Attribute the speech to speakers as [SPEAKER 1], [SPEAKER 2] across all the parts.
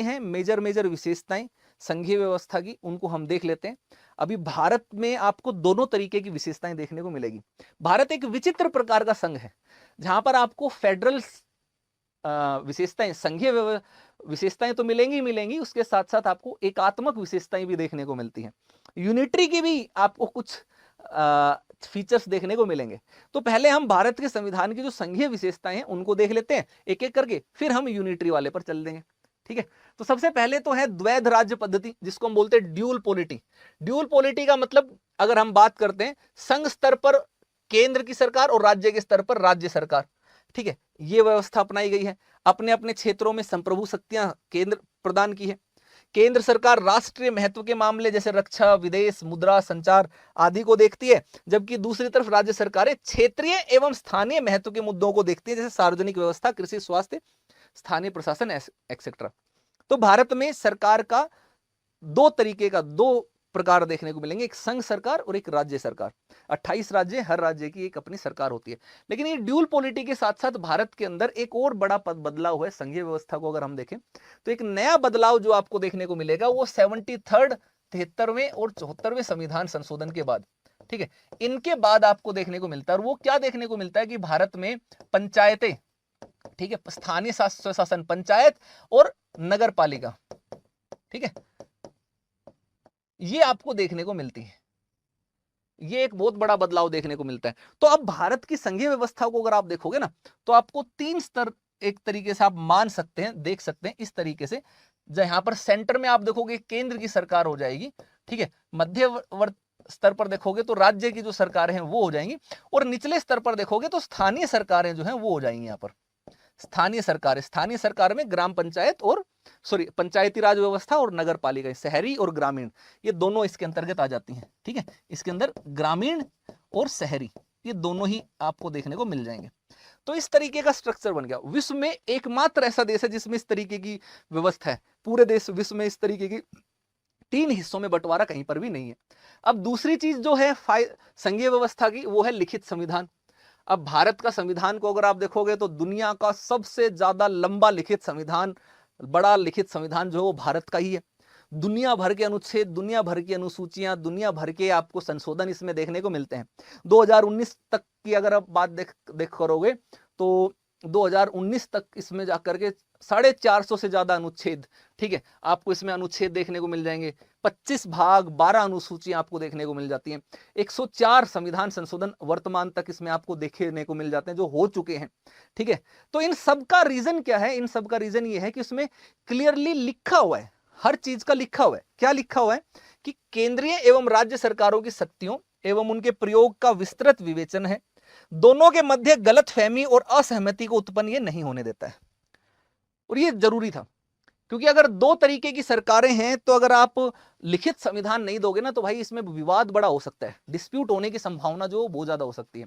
[SPEAKER 1] हैं major major विशेषताएं संघीय व्यवस्था की, उनको हम देख लेते हैं। अभी भारत में आपको दोनों तरीके की विशेषताएं देखने को मिलेगी। भारत एक विचित्र प्रकार का संघ है जहां पर आपको फेडरल विशेषताएं, संघीय विशेषताएं तो मिलेंगी ही मिलेंगी, उसके साथ साथ आपको एकात्मक विशेषताएं भी देखने को मिलती हैं। यूनिटरी की भी आपको कुछ फीचर्स देखने को मिलेंगे। तो पहले हम भारत के संविधान की जो संघीय विशेषताएं हैं उनको देख लेते हैं एक एक करके, फिर हम यूनिटरी वाले पर चल देंगे। ठीक है, तो सबसे पहले तो है द्वैध राज्य पद्धति, जिसको हम बोलते हैं ड्यूल पॉलिटी। ड्यूल पॉलिटी का मतलब अगर हम बात करते हैं संघ स्तर पर केंद्र की सरकार और राज्य के स्तर पर राज्य सरकार, ठीक है, ये व्यवस्था अपनाई गई है। अपने अपने क्षेत्रों में संप्रभु शक्तियां केंद्र प्रदान की है। केंद्र सरकार राष्ट्रीय महत्व के मामले जैसे रक्षा, विदेश, मुद्रा, संचार आदि को देखती है, जबकि दूसरी तरफ राज्य सरकारें क्षेत्रीय एवं स्थानीय महत्व के मुद्दों को देखती है, जैसे सार्वजनिक व्यवस्था, कृषि, स्वास्थ्य, स्थानीय प्रशासन एक्सेट्रा। तो भारत में सरकार का दो प्रकार देखने को मिलेंगे, एक संघ सरकार और एक राज्य सरकार। 28 राज्य, हर राज्य की एक अपनी सरकार होती है। लेकिन ये ड्यूल पॉलिटी के साथ साथ भारत के अंदर एक और बड़ा बदलाव है संघीय व्यवस्था को अगर हम देखें तो एक नया बदलाव जो आपको देखने को मिलेगा वो 73, 73वें और 74वें संविधान संशोधन के बाद, ठीक है, इनके बाद आपको देखने को मिलता है। और वो क्या देखने को मिलता है कि भारत में पंचायतें, ठीक है, स्थानीय स्वशासन, पंचायत और नगर पालिका, ठीक है, ये आपको देखने को मिलती है। ये एक बहुत बड़ा बदलाव देखने को मिलता है। तो अब भारत की संघीय व्यवस्था को अगर आप देखोगे ना तो आपको 3 स्तर एक तरीके से आप मान सकते हैं, देख सकते हैं इस तरीके से। जहां पर सेंटर में आप देखोगे केंद्र की सरकार हो जाएगी, ठीक है, मध्यवर्त स्तर पर देखोगे तो राज्य की जो सरकारें हैं वो हो जाएंगी, और निचले स्तर पर देखोगे तो स्थानीय सरकारें जो हैं वो हो जाएंगी। यहाँ पर स्थानीय सरकार में ग्राम पंचायत और पंचायती राज व्यवस्था और नगर पालिका, शहरी और ग्रामीण, ये दोनों इसके अंतर्गत आ जाती हैं। ठीक है, इसके अंदर ग्रामीण और शहरी ये दोनों ही आपको देखने को मिल जाएंगे। तो इस तरीके का स्ट्रक्चर बन गया। विश्व में एकमात्र ऐसा देश है जिसमें इस तरीके की व्यवस्था है। पूरे देश विश्व में इस तरीके की 3 हिस्सों में बंटवारा कहीं पर भी नहीं है। अब दूसरी चीज जो है संघीय व्यवस्था की, वो है लिखित संविधान। अब भारत का संविधान को अगर आप देखोगे तो दुनिया का सबसे ज्यादा लंबा लिखित संविधान, बड़ा लिखित संविधान जो है वो भारत का ही है। दुनिया भर के अनुच्छेद, दुनिया भर की अनुसूचियां, दुनिया भर के आपको संशोधन इसमें देखने को मिलते हैं। 2019 तक की अगर आप बात देख करोगे तो 2019 तक इसमें जाकर के 450 से ज्यादा अनुच्छेद, ठीक है, आपको इसमें अनुच्छेद देखने को मिल जाएंगे। 25 भाग, 12 अनुसूचियां आपको देखने को मिल जाती हैं। 104 संविधान संशोधन वर्तमान तक इसमें आपको देखने को मिल जाते हैं जो हो चुके हैं। ठीक है, तो इन सब का रीजन क्या है? इन सब का रीजन ये है कि उसमें क्लियरली लिखा हुआ है, हर चीज का लिखा हुआ है। क्या लिखा हुआ है? कि केंद्रीय एवं राज्य सरकारों की शक्तियों एवं उनके प्रयोग का विस्तृत विवेचन है। दोनों के मध्य गलतफहमी और असहमति को उत्पन्न ये नहीं होने देता है। और ये जरूरी था, क्योंकि अगर 2 तरीके की सरकारें हैं तो अगर आप लिखित संविधान नहीं दोगे ना तो भाई इसमें विवाद बड़ा हो सकता है, डिस्प्यूट होने की संभावना जो बहुत ज्यादा हो सकती है।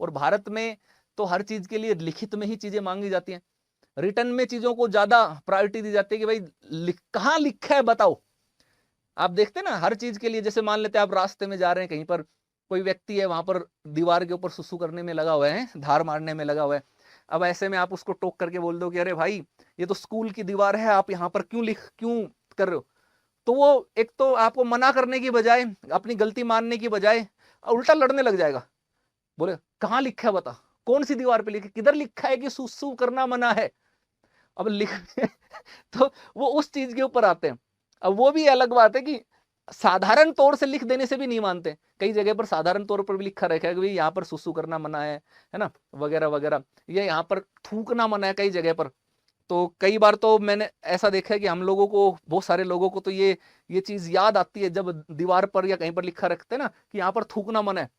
[SPEAKER 1] और भारत में तो हर चीज के लिए लिखित में ही चीजें मांगी जाती हैं। रिटर्न में चीजों को ज्यादा प्रायोरिटी दी जाती है कि भाई कहां लिखा है बताओ। आप देखते हैं ना हर चीज के लिए, जैसे मान लेते हैं आप रास्ते में जा रहे हैं, कहीं पर कोई व्यक्ति है वहां पर दीवार के ऊपर सुसु करने में लगा हुआ है, धार मारने में लगा हुआ है। अब ऐसे में आप उसको टोक करके बोल दो कि अरे भाई ये तो स्कूल की दीवार है, आप यहाँ पर क्यों कर रहे हो? तो वो एक तो आपको मना करने की बजाय, अपनी गलती मानने की बजाय उल्टा लड़ने लग जाएगा। बोले कहाँ लिखा है बता, कौन सी दीवार पे लिखा, किधर लिखा है कि सुसु करना मना है? अब लिख तो वो उस चीज के ऊपर आते हैं। अब वो भी अलग बात है कि साधारण तौर से लिख देने से भी नहीं मानते। कई जगह पर साधारण तौर पर भी लिखा रखा है कि यहाँ पर सुसु करना मना है ना, वगैरह वगैरह, या यहाँ पर थूकना मना है कई जगह पर। तो कई बार तो मैंने ऐसा देखा है कि हम लोगों को, बहुत सारे लोगों को तो ये चीज याद आती है जब दीवार पर या कहीं पर लिखा रखते हैं ना कि यहाँ पर थूकना मना है,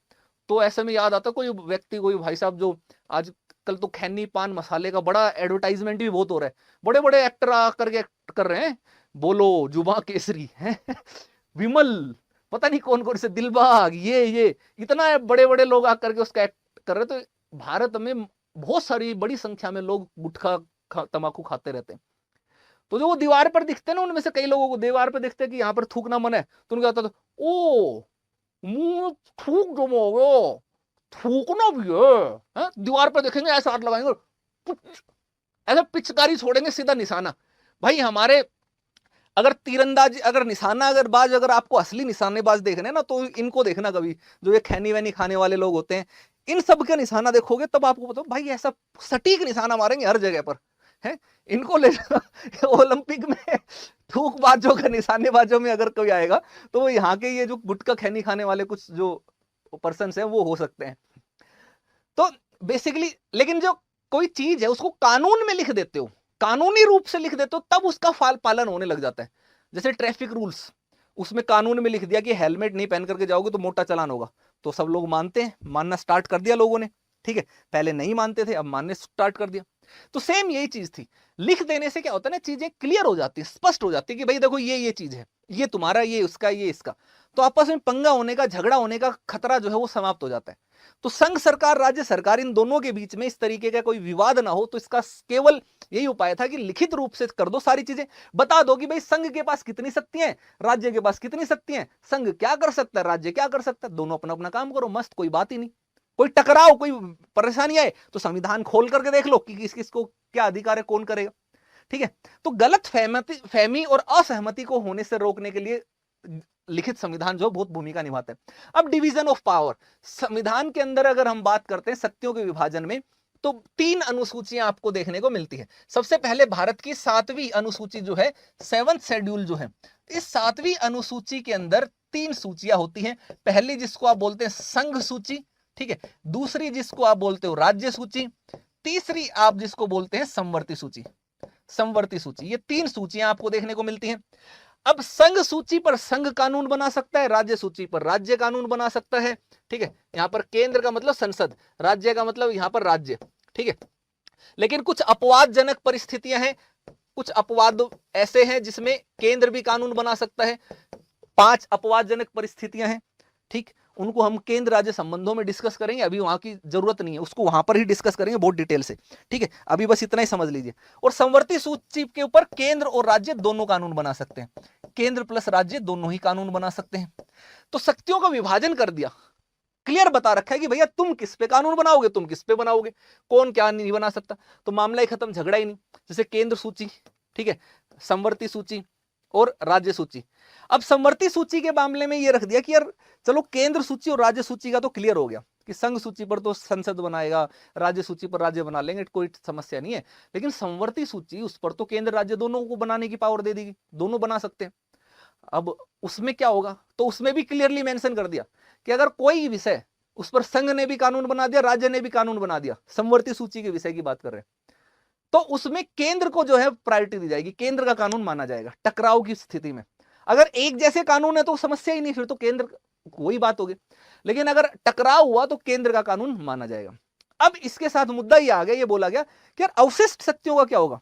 [SPEAKER 1] तो ऐसे में याद आता कोई व्यक्ति, कोई भाई साहब जो आजकल तो खैनी पान मसाले का बड़ा एडवर्टाइजमेंट भी बहुत हो रहा है, बड़े बड़े एक्टर आकर के कर रहे हैं, बोलो जुबा केसरी है विमल, पता नहीं कौन कौन से, दिलबाग, ये इतना बड़े बड़े लोग आकर के उसका एक्ट कर रहे। तो भारत में बहुत सारी बड़ी संख्या में लोग गुटखा तंबाकू खाते रहते हैं। तो जो वो दीवार पर दिखते हैं ना, उनमें से कई लोगों को दीवार पर दिखते हैं कि यहाँ पर थूकना मन है, तो उनको आता ओ मुंह थूक जमोगे, थूकना भी है? दीवार पर देखेंगे ऐसा हाथ लगाएंगे, ऐसा पिचकारी छोड़ेंगे सीधा निशाना। भाई हमारे अगर तीरंदाजी, अगर निशाना, अगर बाज, अगर आपको असली निशानेबाज देखने ना तो इनको देखना कभी, जो ये खैनी वैनी खाने वाले लोग होते हैं, इन सब का निशाना देखोगे तब आपको बताओ भाई ऐसा सटीक निशाना मारेंगे हर जगह पर है। इनको ले ओलंपिक में थूकबाजों का, निशानेबाजों में अगर कोई आएगा तो वो यहाँ के ये जो गुटखा खैनी खाने वाले कुछ जो पर्सन है वो हो सकते हैं। तो बेसिकली, लेकिन जो कोई चीज है उसको कानून में लिख देते हो, कानूनी रूप से लिख देते हो, तब उसका पालन होने लग जाता है। जैसे ट्रैफिक रूल्स, उसमें कानून में लिख दिया कि हेलमेट नहीं पहन करके जाओगे तो मोटा चालान होगा, तो सब लोग मानते हैं, मानना स्टार्ट कर दिया लोगों ने, ठीक है। पहले नहीं मानते थे, अब मानने स्टार्ट कर दिया। तो सेम यही चीज थी, लिख देने से क्या होता है ना, चीजें क्लियर हो जाती है, स्पष्ट हो जाती है कि भाई देखो ये चीज है, ये तुम्हारा, ये उसका, ये इसका। तो आपस में पंगा होने का, झगड़ा होने का खतरा जो है वो समाप्त हो जाता है। तो संघ सरकार, राज्य सरकार, इन दोनों के बीच में इस तरीके का कोई विवाद ना हो, तो इसका केवल यही उपाय था कि लिखित रूप से कर दो, सारी चीजें बता दो कि भाई संघ के पास कितनी शक्तियां हैं, राज्य के पास कितनी शक्तियां हैं, संघ क्या कर सकता है, राज्य क्या कर सकता है, दोनों अपना अपना काम करो, मस्त, कोई बात ही नहीं। कोई टकराव, कोई परेशानी आए तो संविधान खोल करके देख लो कि किस किस को क्या अधिकार है, कौन करेगा, ठीक है। तो गलत फहमी और असहमति को होने से रोकने के लिए लिखित संविधान जो बहुत भूमिका निभाता है। अब डिवीजन ऑफ पावर, संविधान के अंदर अगर हम बात करते हैं सत्यों के विभाजन में, तो 3 अनुसूचियां आपको देखने को मिलती है। सबसे पहले भारत की 7वीं अनुसूची जो है, 7th शेड्यूल जो है, इस 7वीं अनुसूची के अंदर 3 सूचियां होती हैं। पहली जिसको आप बोलते हैं संघ सूची, ठीक है, दूसरी जिसको आप बोलते हो राज्य सूची, तीसरी आप जिसको बोलते हैं संवर्ती सूची। संवर्ती सूची, ये 3 सूचियां आपको देखने को मिलती हैं। अब संघ सूची पर संघ कानून बना सकता है, राज्य सूची पर राज्य कानून बना सकता है, ठीक है। यहां पर केंद्र का मतलब संसद, राज्य का मतलब यहां पर राज्य, ठीक है। लेकिन कुछ अपवादजनक परिस्थितियां हैं, कुछ अपवाद ऐसे हैं जिसमें केंद्र भी कानून बना सकता है। 5 अपवादजनक परिस्थितियां हैं, ठीक, उनको हम केंद्र राज्य संबंधों में डिस्कस करेंगे, अभी वहां की जरूरत नहीं है, उसको वहां पर ही डिस्कस करेंगे बहुत डिटेल से, ठीक है। अभी बस इतना ही समझ लीजिए। और संवर्ती सूची के ऊपर केंद्र और राज्य दोनों कानून बना सकते हैं, केंद्र प्लस राज्य दोनों ही कानून बना सकते हैं। तो शक्तियों का विभाजन कर दिया, क्लियर बता रखा है कि भैया तुम किस पे कानून बनाओगे, तुम किस पे बनाओगे, कौन क्या नहीं बना सकता, तो मामला ही खत्म, झगड़ा ही नहीं। जैसे केंद्र सूची, ठीक है, संवर्ती सूची और राज्य सूची। अब संवर्ती सूची के मामले में यह रख दिया कि यार चलो केंद्र सूची और राज्य सूची का तो क्लियर हो गया कि संघ सूची पर तो संसद बनाएगा, राज्य सूची पर राज्य बना लेंगे, कोई समस्या नहीं है। लेकिन संवर्ती सूची, उस पर तो केंद्र राज्य दोनों को बनाने की पावर दे देगी, दोनों बना सकते हैं। अब उसमें क्या होगा, तो उसमें भी क्लियरली मेंशन कर दिया कि अगर कोई विषय, उस पर संघ ने भी कानून बना दिया, राज्य ने भी कानून बना दिया, संवर्ती सूची के विषय की बात कर रहे हैं, तो उसमें केंद्र को जो है प्रायोरिटी दी जाएगी, केंद्र का कानून माना जाएगा। टकराव की स्थिति में अगर एक जैसे कानून है तो समस्या ही नहीं, फिर तो केंद्र वही बात होगी। लेकिन अगर टकराव हुआ तो केंद्र का कानून माना जाएगा। अब इसके साथ मुद्दा ये आ गया, ये बोला गया कि यार अवशिष्ट शक्तियों का क्या होगा।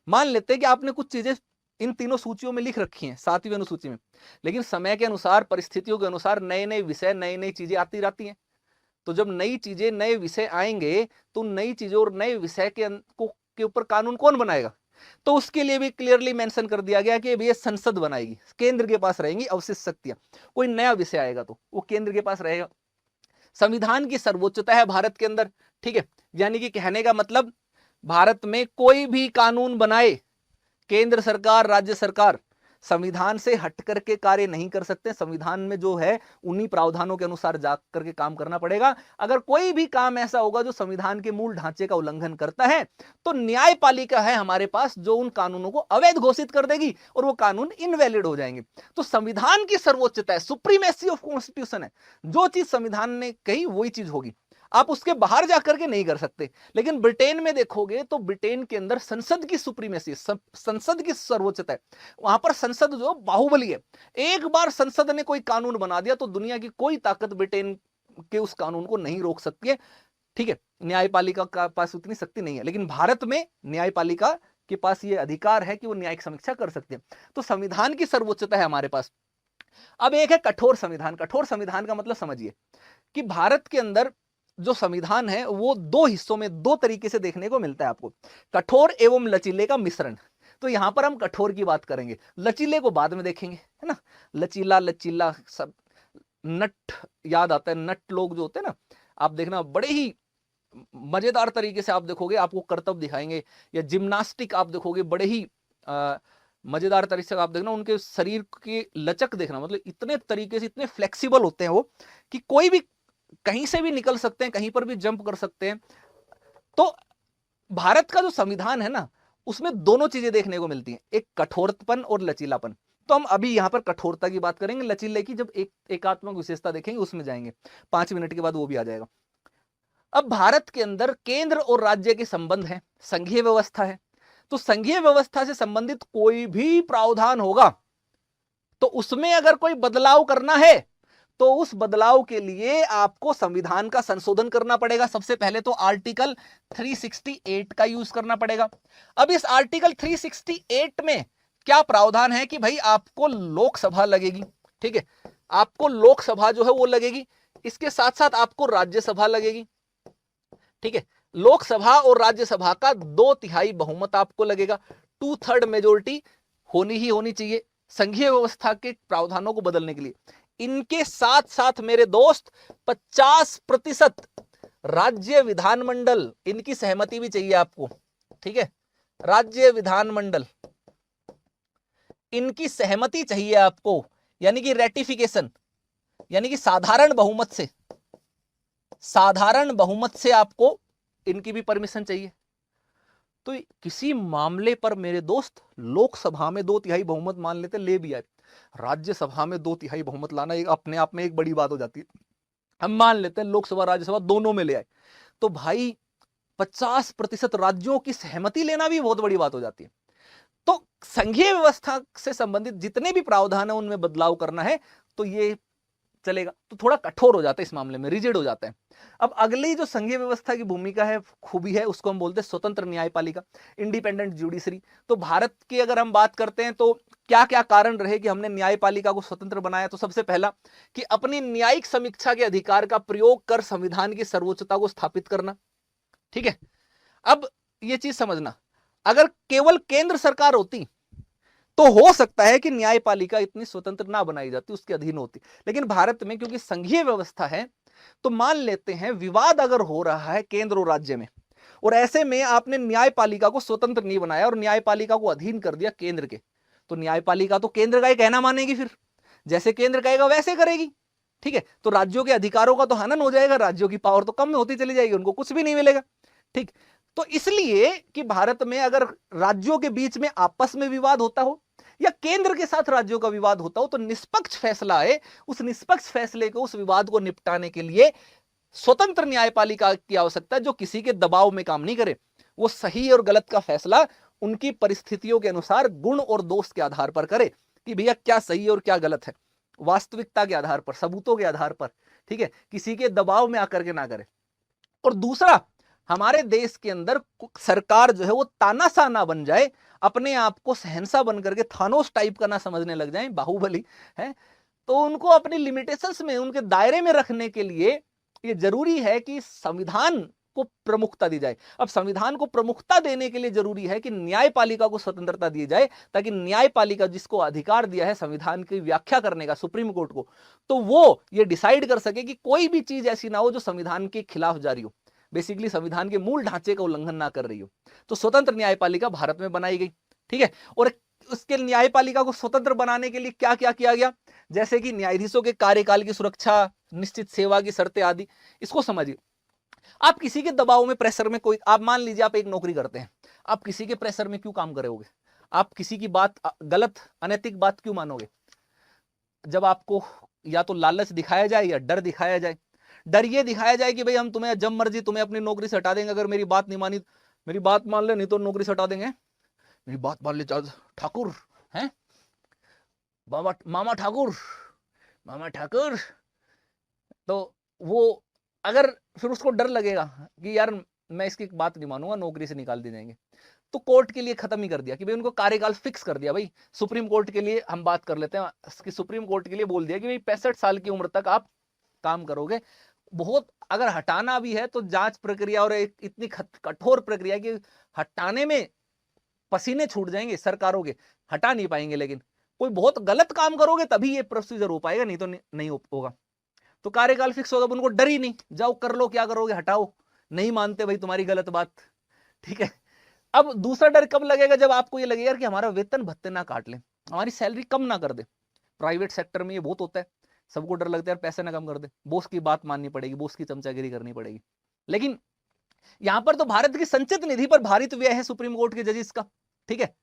[SPEAKER 1] मान लेते हैं कि आपने कुछ चीजें इन तीनों सूचियों में लिख रखी हैं, 7वीं अनुसूची में, लेकिन समय के अनुसार, परिस्थितियों के अनुसार नए नए विषय, नई नई चीजें आती रहती हैं। तो जब नई चीजें, नए विषय आएंगे तो नई चीजों और नए विषय के ऊपर कानून कौन बनाएगा, तो उसके लिए भी क्लियरली मेंशन कर दिया गया कि ये संसद बनाएगी, केंद्र के पास रहेंगी अवशिष्ट शक्तियां। कोई नया विषय आएगा तो वो केंद्र के पास रहेगा। संविधान की सर्वोच्चता है भारत के अंदर, ठीक है, यानी कि कहने का मतलब भारत में कोई भी कानून बनाए केंद्र सरकार, राज्य सरकार संविधान से हट करके कार्य नहीं कर सकते। संविधान में जो है उन्हीं प्रावधानों के अनुसार जा करके काम करना पड़ेगा। अगर कोई भी काम ऐसा होगा जो संविधान के मूल ढांचे का उल्लंघन करता है तो न्यायपालिका है हमारे पास जो उन कानूनों को अवैध घोषित कर देगी और वो कानून इनवैलिड हो जाएंगे। तो संविधान की सर्वोच्चता है, सुप्रीमेसी ऑफ कॉन्स्टिट्यूशन है। जो चीज संविधान ने कही वही चीज होगी, आप उसके बाहर जाकर के नहीं कर सकते। लेकिन ब्रिटेन में देखोगे तो ब्रिटेन के अंदर संसद की सुप्रीमेसी, संसद की सर्वोच्चता है। वहां पर संसद जो बाहुबली है, एक बार संसद ने कोई कानून बना दिया तो दुनिया की कोई ताकत ब्रिटेन के उस कानून को नहीं रोक सकती है, ठीक है। न्यायपालिका का पास उतनी शक्ति नहीं है, लेकिन भारत में न्यायपालिका के पास यह अधिकार है कि वो न्यायिक समीक्षा कर सकते हैं। तो संविधान की सर्वोच्चता है हमारे पास। अब एक है कठोर संविधान। कठोर संविधान का मतलब समझिए कि भारत के अंदर जो संविधान है वो 2 हिस्सों में, 2 तरीके से देखने को मिलता है आपको, कठोर एवं लचीले का मिश्रण। तो यहां पर हम कठोर की बात करेंगे, लचीले को बाद में देखेंगे, है ना। लचीला लचीला सब, नट याद आता है, नट लोग जो होते हैं ना, आप देखना बड़े ही मजेदार तरीके से आप देखोगे, आपको करतब दिखाएंगे, या जिम्नास्टिक आप देखोगे, बड़े ही मजेदार तरीके से आप देखना, उनके शरीर की लचक देखना, मतलब इतने तरीके से इतने फ्लेक्सिबल होते हैं वो कि कोई भी कहीं से भी निकल सकते हैं, कहीं पर भी जंप कर सकते हैं। तो भारत का जो संविधान है ना, उसमें दोनों चीजें देखने को मिलती हैं, एक कठोरपन और लचीलापन। तो हम अभी यहां पर कठोरता की बात करेंगे, लचीले की जब एकात्मक विशेषता देखेंगे उसमें जाएंगे, 5 मिनट के बाद वो भी आ जाएगा। अब भारत के अंदर केंद्र और राज्य के संबंध है, संघीय व्यवस्था है। तो संघीय व्यवस्था से संबंधित कोई भी प्रावधान होगा तो उसमें अगर कोई बदलाव करना है तो उस बदलाव के लिए आपको संविधान का संशोधन करना पड़ेगा। सबसे पहले तो आर्टिकल 368 का यूज करना पड़ेगा। अब इस आर्टिकल 368 में क्या प्रावधान है कि भाई आपको लोकसभा लगेगी, ठीक है, आपको लोकसभा जो है वो लगेगी, इसके साथ साथ आपको राज्यसभा लगेगी, ठीक है। लोकसभा और राज्यसभा का 2/3 बहुमत आपको लगेगा, 2/3 मेजोरिटी होनी ही होनी चाहिए संघीय व्यवस्था के प्रावधानों को बदलने के लिए। इनके साथ साथ मेरे दोस्त 50% राज्य विधानमंडल, इनकी सहमति भी चाहिए आपको, ठीक है। राज्य विधानमंडल, इनकी सहमति चाहिए आपको, यानी कि रेटिफिकेशन, यानी कि साधारण बहुमत से आपको इनकी भी परमिशन चाहिए। तो किसी मामले पर मेरे दोस्त लोकसभा में 2/3 बहुमत मान लेते, ले भी आए, राज्यसभा में 2/3 बहुमत लाना एक अपने आप में एक बड़ी बात हो जाती है। हम मान लेते हैं लोकसभा राज्यसभा दोनों में ले आए, तो भाई 50% राज्यों की सहमति लेना भी बहुत बड़ी बात हो जाती है। तो संघीय व्यवस्था से संबंधित जितने भी प्रावधान है उनमें बदलाव करना है तो ये चलेगा। तो थोड़ा कठोर हो जाता है इस मामले में, रिजिड हो जाता है। अब अगली जो संघीय व्यवस्था की भूमिका है, खूबी है, उसको हम बोलते हैं स्वतंत्र न्यायपालिका, इंडिपेंडेंट जुडिशरी। तो भारत की अगर हम बात करते हैं तो क्या क्या कारण रहे कि हमने न्यायपालिका को स्वतंत्र बनाया। तो सबसे पहला कि अपनी न्यायिक समीक्षा के अधिकार का प्रयोग कर संविधान की सर्वोच्चता को स्थापित करना, ठीक है। अब ये चीज समझना, अगर केवल केंद्र सरकार होती तो हो सकता है कि न्यायपालिका इतनी स्वतंत्र ना बनाई जाती, उसके अधीन होती। लेकिन भारत में क्योंकि संघीय व्यवस्था है तो मान लेते हैं विवाद अगर हो रहा है केंद्र और राज्य में, और ऐसे में आपने न्यायपालिका को स्वतंत्र नहीं बनाया और न्यायपालिका को अधीन कर दिया केंद्र के, तो न्यायपालिका तो केंद्र का ही कहना मानेगी, फिर जैसे केंद्र कहेगा वैसे करेगी, ठीक है। तो राज्यों के अधिकारों का तो हनन हो जाएगा, राज्यों की पावर तो कम होती चली जाएगी, उनको कुछ भी नहीं मिलेगा, ठीक। तो इसलिए कि भारत में अगर राज्यों के बीच में आपस में विवाद होता हो या केंद्र के साथ राज्यों का विवाद होता हो तो निष्पक्ष फैसला है, उस निष्पक्ष फैसले को, उस विवाद को निपटाने के लिए स्वतंत्र न्यायपालिका की आवश्यकता है, जो किसी के दबाव में काम नहीं करे, वो सही और गलत का फैसला उनकी परिस्थितियों के अनुसार गुण और दोष के आधार पर करे कि भैया क्या सही और क्या गलत है, वास्तविकता के आधार पर, सबूतों के आधार पर, ठीक है, किसी के दबाव में आकर के ना करे। और दूसरा, हमारे देश के अंदर सरकार जो है वो तानाशाह ना बन जाए, अपने आप को शहंशाह बन करके थानोस टाइप का ना समझने लग जाए, बाहुबली है। तो उनको अपनी लिमिटेशंस में, उनके दायरे में रखने के लिए ये जरूरी है कि संविधान को प्रमुखता दी जाए। अब संविधान को प्रमुखता देने के लिए जरूरी है कि न्यायपालिका को स्वतंत्रता दी जाए, ताकि न्यायपालिका जिसको अधिकार दिया है संविधान की व्याख्या करने का, सुप्रीम कोर्ट को, तो वो ये डिसाइड कर सके कि कोई भी चीज ऐसी ना हो जो संविधान के खिलाफ जारी हो, बेसिकली संविधान के मूल ढांचे का उल्लंघन ना कर रही हो। तो स्वतंत्र न्यायपालिका भारत में बनाई गई, ठीक है। और उसके न्यायपालिका को स्वतंत्र बनाने के लिए क्या क्या किया गया, जैसे कि न्यायाधीशों के कार्यकाल की सुरक्षा, निश्चित सेवा की शर्तें आदि। इसको समझिए, आप किसी के दबाव में, प्रेशर में, कोई, आप मान लीजिए आप एक नौकरी करते हैं, आप किसी के प्रेशर में क्यों काम करोगे, आप किसी की बात, गलत अनैतिक बात क्यों मानोगे, जब आपको या तो लालच दिखाया जाए या डर दिखाया जाए। डर ये दिखाया जाए कि भाई हम तुम्हें जब मर्जी तुम्हें अपनी नौकरी से हटा देंगे, अगर मेरी बात नहीं मानी, मेरी बात मान ले, नहीं तो नौकरी से हटा देंगे, मेरी बात मान ले ठाकुर हैं, बाबा मामा ठाकुर। तो वो अगर फिर उसको डर लगेगा कि यार मैं इसकी बात नहीं मानूंगा, नौकरी से निकाल दिए जाएंगे, तो कोर्ट के लिए खत्म ही कर दिया कि भाई उनको कार्यकाल फिक्स कर दिया। भाई सुप्रीम कोर्ट के लिए हम बात कर लेते हैं कि सुप्रीम कोर्ट के लिए बोल दिया कि भाई 65 साल की उम्र तक आप काम करोगे। बहुत, अगर हटाना भी है तो जांच प्रक्रिया और एक इतनी कठोर प्रक्रिया कि हटाने में पसीने छूट जाएंगे सरकारों के, हटा नहीं पाएंगे। लेकिन कोई बहुत गलत काम करोगे तभी ये प्रोसीजर हो पाएगा, नहीं तो नहीं होगा। तो कार्यकाल फिक्स होगा, उनको डर ही नहीं, जाओ कर लो, क्या करोगे, हटाओ, नहीं मानते भाई तुम्हारी गलत बात, ठीक है। अब दूसरा डर कब लगेगा, जब आपको ये लगेगा कि हमारा वेतन भत्ते ना काट लें, हमारी सैलरी कम ना कर दे। प्राइवेट सेक्टर में ये बहुत होता है, सबको डर लगता है यार पैसे ना कम कर दे, बॉस की बात माननी पड़ेगी, बॉस की चमचागिरी करनी पड़ेगी। लेकिन यहां पर तो भारत की संचित निधि पर भारित व्यय है सुप्रीम कोर्ट के जजेस का, ठीक है,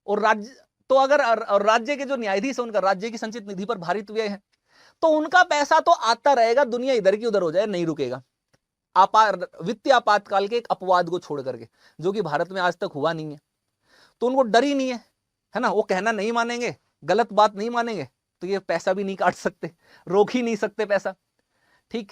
[SPEAKER 1] और राज्य तो अगर और राज्य के जो न्यायाधीश है उनका राज्य की संचित निधि पर भारित व्यय है, तो उनका पैसा तो आता रहेगा, दुनिया इधर की उधर हो जाए नहीं रुकेगा। वित्तीय आपातकाल के एक अपवाद को छोड़ करके, जो कि भारत में आज तक हुआ नहीं है, तो उनको डर ही नहीं है ना, वो कहना नहीं मानेंगे, गलत बात नहीं मानेंगे, तो ये पैसा भी नहीं काट सकते, रोक ही नहीं सकते पैसा। ठीक,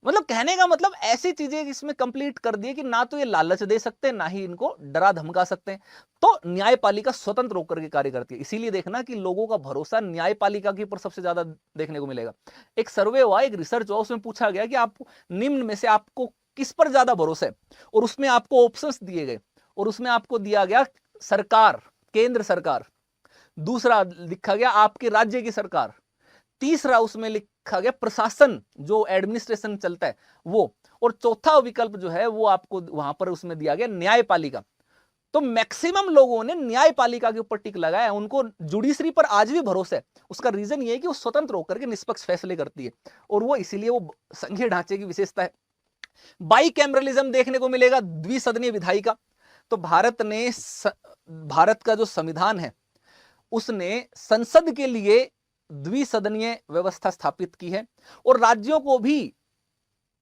[SPEAKER 1] मतलब कहने का मतलब ऐसी चीजें इसमें कंप्लीट कर दिए कि ना तो ये लालच दे सकते, ना ही इनको डरा धमका सकते हैं। तो न्यायपालिका स्वतंत्र होकर के कार्य करती है, इसीलिए देखना कि लोगों का भरोसा न्यायपालिका के ऊपर सबसे ज्यादा देखने को मिलेगा। एक सर्वे हुआ, एक रिसर्च हुआ, उसमें पूछा गया कि आप निम्न में से आपको किस पर ज्यादा भरोसा है, और उसमें आपको ऑप्शंस दिए गए, और उसमें आपको दिया गया सरकार, केंद्र सरकार, दूसरा लिखा गया आपके राज्य की सरकार, तीसरा उसमें लिखा गया प्रशासन, जो एडमिनिस्ट्रेशन चलता है वो, और चौथा विकल्प जो है वो आपको वहां पर उसमें दिया गया न्यायपालिका। तो मैक्सिमम लोगों ने न्यायपालिका के ऊपर टिक लगाया, उनको जुडिशरी पर आज भी भरोसा है। उसका रीजन ये है कि वो स्वतंत्र होकर के निष्पक्ष फैसले करती है, और वो इसीलिए वो संघीय ढांचे की विशेषता है। बाइकैमरलिज्म देखने को मिलेगा, द्विसदनीय विधायिका। तो भारत का जो संविधान है उसने संसद के लिए द्विसदनीय व्यवस्था स्थापित की है, और राज्यों को भी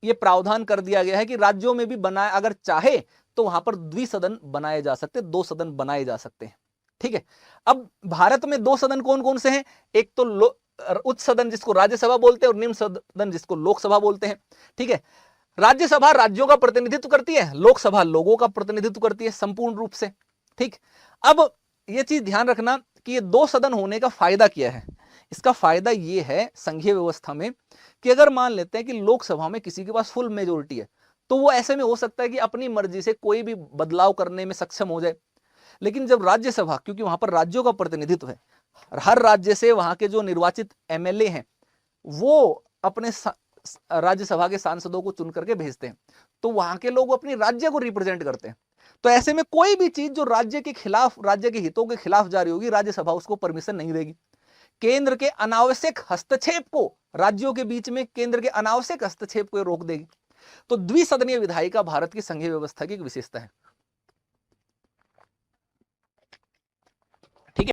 [SPEAKER 1] यह प्रावधान कर दिया गया है कि राज्यों में भी बनाए, अगर चाहे तो वहां पर द्विसदन बनाए जा सकते, दो सदन बनाए जा सकते हैं। ठीक है, अब भारत में दो सदन कौन कौन से हैं, एक तो उच्च सदन जिसको राज्यसभा बोलते हैं, और निम्न सदन जिसको लोकसभा बोलते हैं। ठीक है, राज्यसभा राज्यों का प्रतिनिधित्व करती है, लोकसभा लोगों का प्रतिनिधित्व करती है संपूर्ण रूप से। ठीक, अब यह चीज ध्यान रखना कि ये दो सदन होने का फायदा क्या है। इसका फायदा यह है संघीय व्यवस्था में कि अगर मान लेते हैं कि लोकसभा में किसी के पास फुल मेजोरिटी है, तो वो ऐसे में हो सकता है कि अपनी मर्जी से कोई भी बदलाव करने में सक्षम हो जाए। लेकिन जब राज्यसभा, क्योंकि वहां पर राज्यों का प्रतिनिधित्व है, हर राज्य से वहां के जो निर्वाचित एमएलए हैं वो अपने राज्यसभा के सांसदों को चुन करके भेजते हैं, तो वहां के लोग अपनी राज्य को रिप्रेजेंट करते हैं। तो ऐसे में कोई भी चीज जो राज्य के खिलाफ, राज्य के हितों के खिलाफ जारी होगी, राज्यसभा उसको परमिशन नहीं देगी। केंद्र के अनावश्यक हस्तक्षेप को, राज्यों के बीच में केंद्र के अनावश्यक हस्तक्षेप को रोक देगी। तो द्विसदनीय विधायिका भारत की संघीय व्यवस्था की एक विशेषता है।